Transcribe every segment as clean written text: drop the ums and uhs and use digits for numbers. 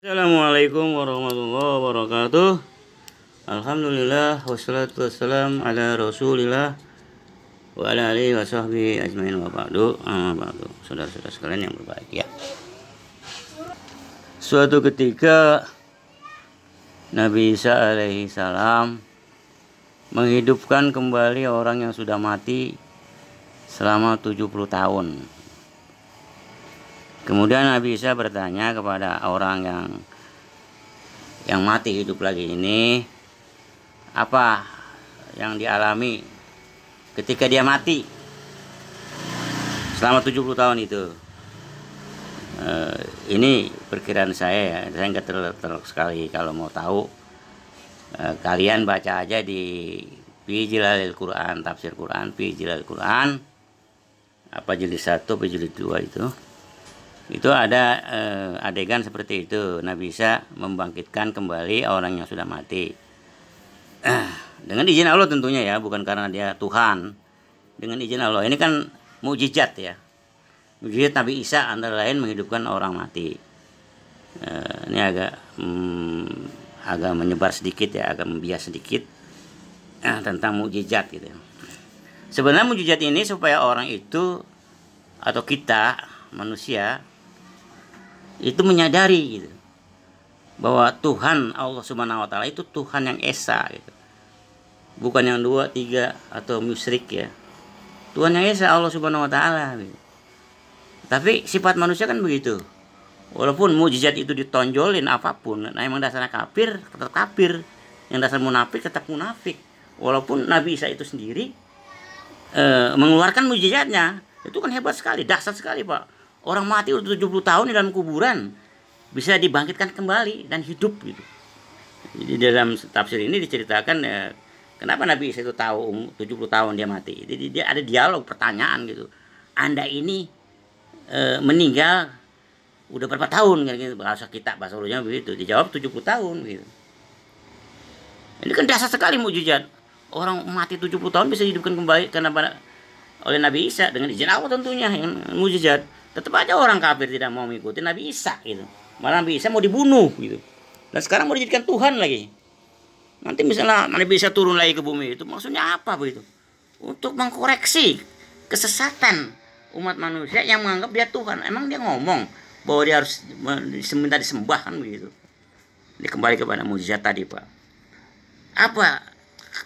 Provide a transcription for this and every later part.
Assalamualaikum warahmatullahi wabarakatuh. Alhamdulillah wassalatu wassalam ala Rasulillah wa ala alihi wa sahbihi ajmain wa ba'du. Saudara-saudara sekalian yang berbahagia. Suatu ketika Nabi Isa alaihi salam menghidupkan kembali orang yang sudah mati selama 70 tahun. Kemudian Nabi Isa bertanya kepada orang yang mati hidup lagi ini, apa yang dialami ketika dia mati selama 70 tahun itu. Ini perkiraan saya nggak terlalu sekali. Kalau mau tahu, kalian baca aja di Fi Jilalil Quran, tafsir Quran, Fi Jilalil Quran, apa jilid 1 apa jilid 2 itu ada adegan seperti itu. Nabi Isa membangkitkan kembali orang yang sudah mati dengan izin Allah tentunya ya, bukan karena dia Tuhan. Dengan izin Allah. Ini kan mukjizat ya. Mukjizat Nabi Isa antara lain menghidupkan orang mati. Ini agak menyebar sedikit ya, agak membias sedikit tentang mukjizat gitu. Sebenarnya mukjizat ini supaya orang itu atau kita manusia itu menyadari gitu, bahwa Tuhan Allah Subhanahu wa taala itu Tuhan yang esa gitu. Bukan yang 2, 3 atau musyrik ya. Tuhan yang esa Allah Subhanahu wa taala gitu. Tapi sifat manusia kan begitu. Walaupun mukjizat itu ditonjolin apapun, nah emang dasarnya kafir tetap kafir, yang dasar munafik tetap munafik. Walaupun Nabi Isa itu sendiri mengeluarkan mukjizatnya, itu kan hebat sekali, dahsyat sekali Pak. Orang mati udah 70 tahun di dalam kuburan bisa dibangkitkan kembali dan hidup gitu. Jadi dalam tafsir ini diceritakan kenapa Nabi Isa itu tahu 70 tahun dia mati. Jadi dia ada dialog pertanyaan gitu. Anda ini meninggal udah berapa tahun kan gitu, bahasa ulunnya begitu. Dijawab 70 tahun gitu. Ini kan dahsyat sekali mukjizat. Orang mati 70 tahun bisa dihidupkan kembali kenapa oleh Nabi Isa dengan izin Allah tentunya, yang mukjizat. Tetap aja orang kafir tidak mau mengikuti Nabi Isa gitu. Malah Nabi Isa mau dibunuh gitu. Dan sekarang mau dijadikan Tuhan lagi. Nanti misalnya Nabi Isa turun lagi ke bumi, itu maksudnya apa begitu? Untuk mengkoreksi kesesatan umat manusia yang menganggap dia Tuhan. Emang dia ngomong bahwa dia harus minta disembah kan begitu. Ini kembali kepada mukjizat tadi Pak. Apa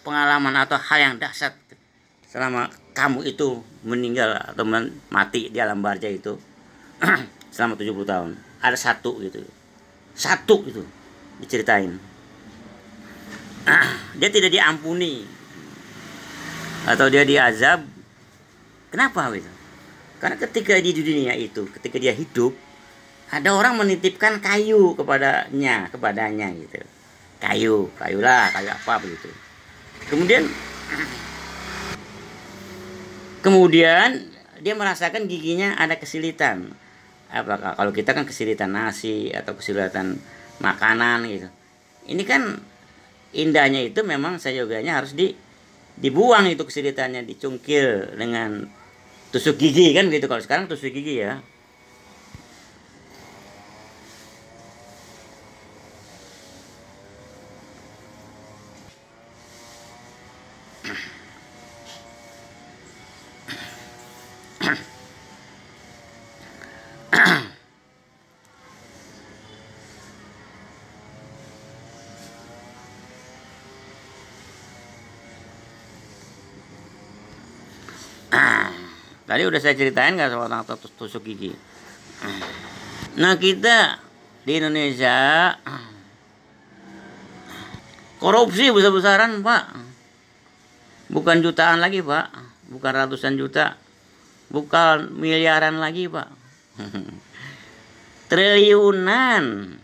pengalaman atau hal yang dahsyat selama kamu itu meninggal atau mati di alam barza itu selama 70 tahun? Ada satu gitu. Satu itu diceritain. Dia tidak diampuni atau dia diazab. Kenapa gitu? Karena ketika di dunia itu, ketika dia hidup, ada orang menitipkan kayu kepadanya gitu. Kayu apa begitu. Kemudian dia merasakan giginya ada kesilitan. Apakah kalau kita kan kesilitan nasi atau kesilitan makanan gitu. Ini kan indahnya itu memang seyogianya harus dibuang itu kesilitannya, dicungkil dengan tusuk gigi kan gitu. Kalau sekarang tusuk gigi ya. Tadi udah saya ceritain nggak soal tusuk gigi. Nah kita di Indonesia korupsi besar-besaran Pak. Bukan jutaan lagi Pak, bukan ratusan juta, bukan miliaran lagi Pak. Triliunan.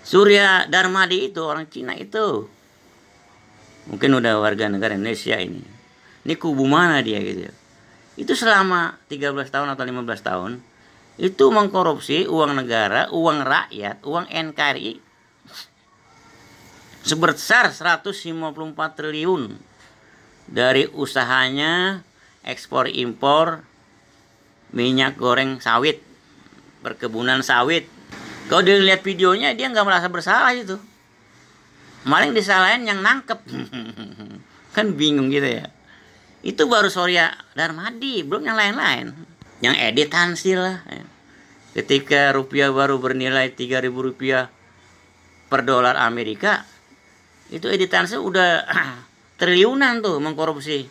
Surya Darmadi itu orang Cina itu, mungkin udah warga negara Indonesia ini. Ini kubu mana dia gitu ya? Itu selama 13 tahun atau 15 tahun itu mengkorupsi uang negara, uang rakyat, uang NKRI sebesar 154 triliun dari usahanya ekspor impor minyak goreng sawit, perkebunan sawit, Kalau dia lihat videonya dia nggak merasa bersalah itu, malah yang disalahin yang nangkep. Kan bingung gitu ya. Itu baru Surya Darmadi, belum yang lain-lain. Yang edit Tansil lah. Ketika rupiah baru bernilai 3.000 rupiah per dolar Amerika, itu edit Tansil udah triliunan tuh mengkorupsi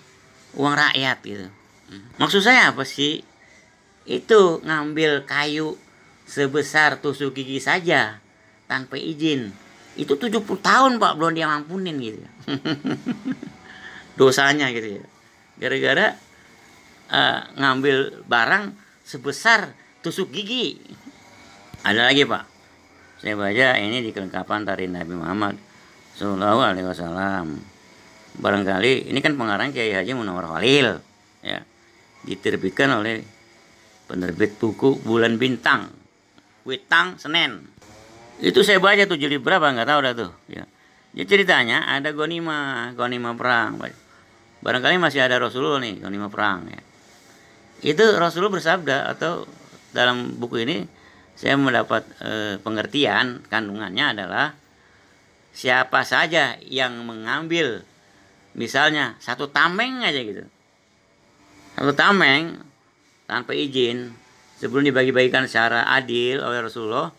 uang rakyat gitu. Maksud saya apa sih? Itu ngambil kayu sebesar tusuk gigi saja tanpa izin. Itu 70 tahun Pak belum dia mampunin gitu. Dosanya gitu ya. Gara-gara ngambil barang sebesar tusuk gigi. Ada lagi Pak. Saya baca ini di kelengkapan dari Nabi Muhammad Sallallahu Alaihi Wasallam. Barangkali ini kan pengarang Kiai Haji Munawar Khalil, ya, diterbitkan oleh penerbit buku Bulan Bintang, Witang, Senen. Itu saya baca tuh jilid berapa nggak tahu dah tuh. Ya. Jadi ceritanya ada gonimah perang. Barangkali masih ada Rasulullah nih gonimah perang. Ya. Itu Rasulullah bersabda atau dalam buku ini saya mendapat pengertian kandungannya adalah siapa saja yang mengambil misalnya satu tameng aja gitu, satu tameng tanpa izin sebelum dibagi-bagikan secara adil oleh Rasulullah,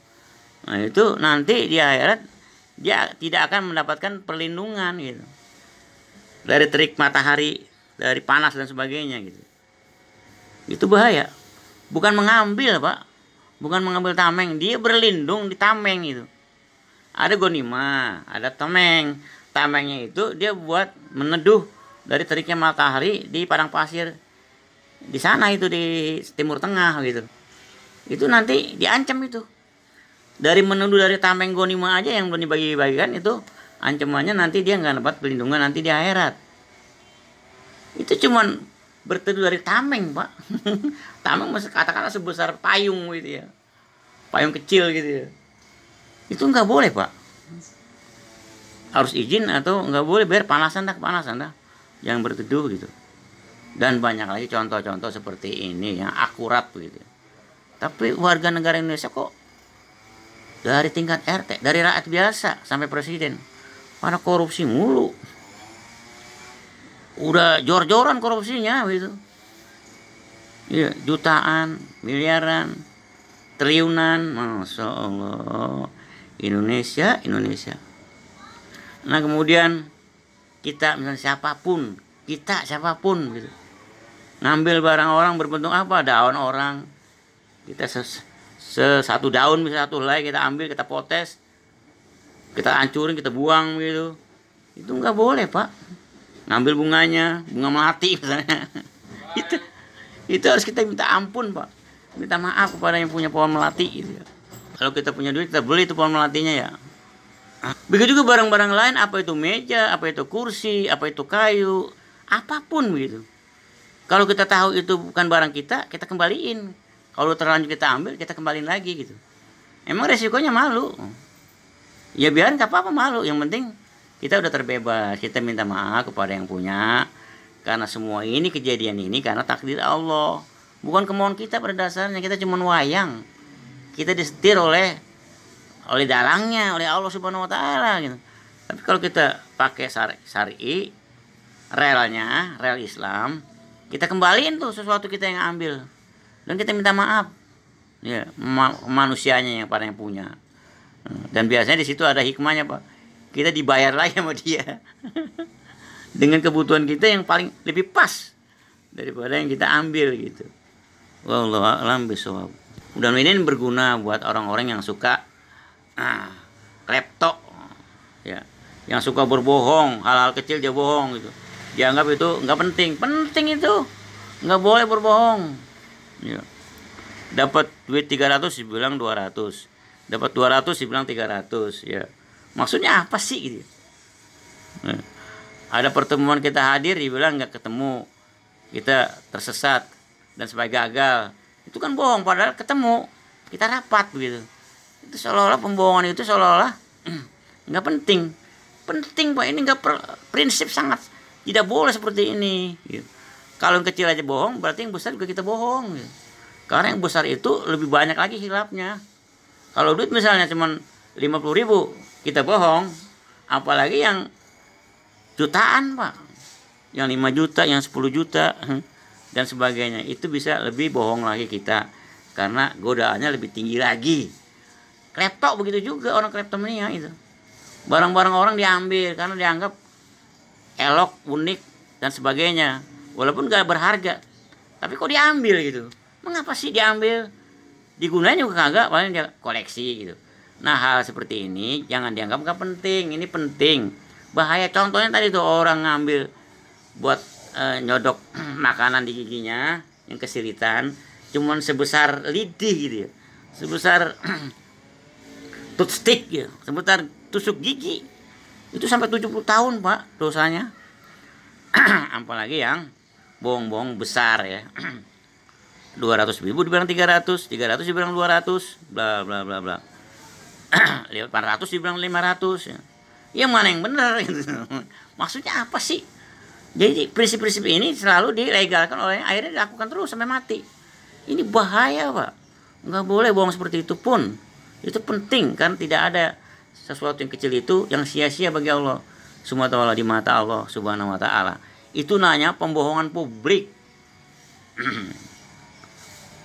nah itu nanti di akhirat dia tidak akan mendapatkan perlindungan gitu dari terik matahari, dari panas dan sebagainya gitu. Itu bahaya. Bukan mengambil Pak, bukan mengambil tameng, dia berlindung di tameng itu. Ada gonimah, ada tameng. Tamengnya itu dia buat meneduh dari teriknya matahari di padang pasir di sana itu di Timur Tengah gitu. Itu nanti diancam itu. Dari meneduh dari tameng gonimah aja yang belum dibagi-bagikan itu ancamannya nanti dia nggak dapat perlindungan nanti di akhirat. Itu cuman berteduh dari tameng Pak. Tameng masih katakanlah sebesar payung gitu ya, payung kecil gitu ya. Itu nggak boleh Pak, harus izin atau nggak boleh biar panasan dah yang berteduh gitu. Dan banyak lagi contoh-contoh seperti ini yang akurat gitu. Tapi warga negara Indonesia kok dari tingkat RT, dari rakyat biasa sampai presiden pada korupsi mulu. Udah jor-joran korupsinya gitu. Iya, jutaan, miliaran, triliunan, Masya Allah. Indonesia. Nah kemudian kita misalnya siapapun gitu, ngambil barang orang berbentuk apa, daun orang, kita satu daun misalnya satu helai kita ambil, kita potes, kita hancurin, kita buang gitu. Itu nggak boleh Pak. Ngambil bunganya, bunga melati misalnya. itu harus kita minta ampun Pak, minta maaf kepada yang punya pohon melati gitu ya. Kalau kita punya duit kita beli itu pohon melatinya ya. Begitu juga barang-barang lain, apa itu meja, apa itu kursi, apa itu kayu, apapun begitu. Kalau kita tahu itu bukan barang kita kembaliin. Kalau terlanjur kita ambil, kita kembaliin lagi gitu. Emang resikonya malu. Ya biarin gak apa-apa malu, yang penting kita udah terbebas. Kita minta maaf kepada yang punya. Karena semua ini kejadian ini karena takdir Allah. Bukan kemauan kita pada dasarnya, kita cuma wayang. Kita disetir oleh dalangnya, oleh Allah Subhanahu wa taala gitu. Tapi kalau kita pakai syar'i, rel Islam, kita kembaliin tuh sesuatu kita yang ambil. Dan kita minta maaf. Ya, manusianya yang pada yang punya. Dan biasanya di situ ada hikmahnya, Pak. Kita dibayar lagi sama dia. Dengan kebutuhan kita yang paling lebih pas daripada yang kita ambil gitu. Wallahu a'lam bishawab. Mudah-mudahan ini berguna buat orang-orang yang suka klepto ya, yang suka berbohong, hal-hal kecil dia bohong gitu. Dianggap itu nggak penting itu. Nggak boleh berbohong. Ya. Dapat duit 300 dibilang 200. Dapat 200 dibilang 300 ya. Maksudnya apa sih gitu. Nah, ada pertemuan kita hadir dibilang nggak ketemu. Kita tersesat dan sampai gagal. Itu kan bohong, padahal ketemu, kita rapat begitu. Itu seolah-olah pembohongan itu seolah-olah nggak penting. Penting Pak, ini nggak prinsip sangat tidak boleh seperti ini. Gitu. Kalau yang kecil aja bohong, berarti yang besar juga kita bohong. Gitu. Karena yang besar itu lebih banyak lagi hilapnya. Kalau duit misalnya cuman 50.000 kita bohong, apalagi yang jutaan Pak, yang 5 juta, yang 10 juta dan sebagainya, itu bisa lebih bohong lagi kita karena godaannya lebih tinggi lagi. Klepto begitu juga, orang kleptomania itu, barang-barang orang diambil karena dianggap elok, unik dan sebagainya, walaupun gak berharga, tapi kok diambil gitu. Mengapa sih diambil? Digunain juga kagak, paling dia koleksi gitu. Nah, hal seperti ini jangan dianggap gak penting. Ini penting, bahaya. Contohnya tadi tuh orang ngambil buat nyodok makanan di giginya yang kesilitan, cuman sebesar lidih gitu ya, sebesar toothstick gitu, sebesar tusuk gigi, itu sampai 70 tahun Pak dosanya. Apalagi yang bohong-bohong besar ya. 200.000 dibilang 300, 300 dibilang 200, bla bla bla bla. 800 dibilang 500 ya. Yang mana yang benar gitu. Maksudnya apa sih? Jadi prinsip-prinsip ini selalu dilegalkan oleh, akhirnya dilakukan terus sampai mati. Ini bahaya Pak. Nggak boleh bohong seperti itu pun. Itu penting kan, tidak ada sesuatu yang kecil itu yang sia-sia bagi Allah Subhanahu wa ta'ala, di mata Allah Subhanahu wa ta'ala. Itu namanya pembohongan publik.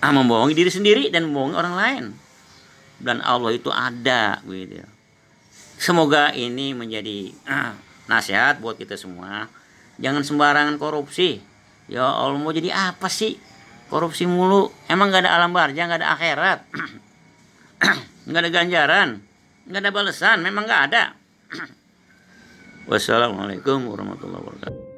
Membohongi diri sendiri dan membohongi orang lain. Dan Allah itu ada gitu. Semoga ini menjadi nasihat buat kita semua. Jangan sembarangan korupsi. Ya Allah, mau jadi apa sih korupsi mulu? Emang gak ada alam barzah, gak ada akhirat? Gak ada ganjaran, gak ada balasan, memang gak ada. Wassalamualaikum warahmatullahi wabarakatuh.